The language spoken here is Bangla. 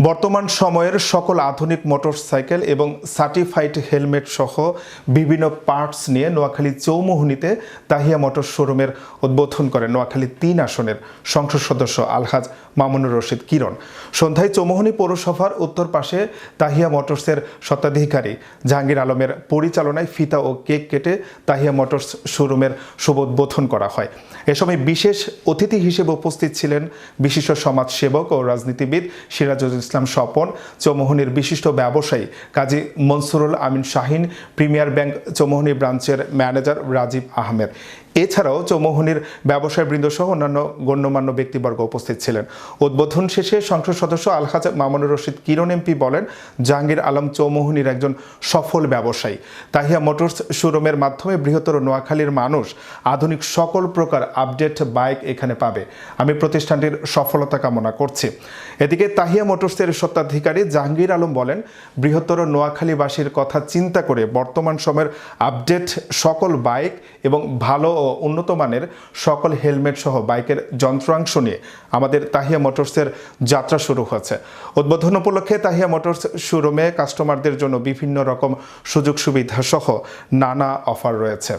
বর্তমান সময়ের সকল আধুনিক মোটরসাইকেল এবং সার্টিফাইড হেলমেট সহ বিভিন্ন পার্টস নিয়ে নোয়াখালী চৌমুহনীতে তাহিয়া মোটর শোরুমের উদ্বোধন করেন নোয়াখালী ৩ আসনের সংসদ সদস্য আলহাজ মামুনুর রশিদ কিরণ। সন্ধ্যায় চৌমুহনী পৌরসভার উত্তর পাশে তাহিয়া মোটরসের স্বত্বাধিকারী জাহাঙ্গীর আলমের পরিচালনায় ফিতা ও কেক কেটে তাহিয়া মোটরস শোরুমের শুভ উদ্বোধন করা হয়। এ সময় বিশেষ অতিথি হিসেবে উপস্থিত ছিলেন বিশিষ্ট সমাজসেবক ও রাজনীতিবিদ সিরাজুল ইসলাম স্বপন, চৌমুহনীর বিশিষ্ট ব্যবসায়ী কাজী মনসুরুল আমিন শাহিন, প্রিমিয়ার ব্যাংক চৌমুহনী ব্রাঞ্চের ম্যানেজার রাজীব আহমেদ। এছাড়াও চৌমুহনীর ব্যবসায়ীবৃন্দ সহ অন্যান্য গণ্যমান্য ব্যক্তিবর্গ উপস্থিত ছিলেন। উদ্বোধন শেষে সংসদ সদস্য আলহাজ মামুনুর রশিদ কিরণ এমপি বলেন, জাহাঙ্গীর আলম চৌমুহনীর একজন সফল ব্যবসায়ী। তাহিয়া মোটরস শোরুমের মাধ্যমে বৃহত্তর নোয়াখালীর মানুষ আধুনিক সকল প্রকার আপডেট বাইক এখানে পাবে। আমি প্রতিষ্ঠানটির সফলতা কামনা করছি। এদিকে তাহিয়া মোটরসের স্বত্বাধিকারী জাহাঙ্গীর আলম বলেন, বৃহত্তর নোয়াখালীবাসীর কথা চিন্তা করে বর্তমান সময়ের আপডেট সকল বাইক এবং ভালো ও উন্নত মানের সকল হেলমেট সহ বাইকের যন্ত্রাংশ নিয়ে আমাদের তাহিয়া মোটরসের যাত্রা শুরু হয়েছে। উদ্বোধন উপলক্ষে তাহিয়া মোটরস শোরুমে কাস্টমারদের জন্য বিভিন্ন রকম সুযোগ সুবিধা সহ নানা অফার রয়েছে।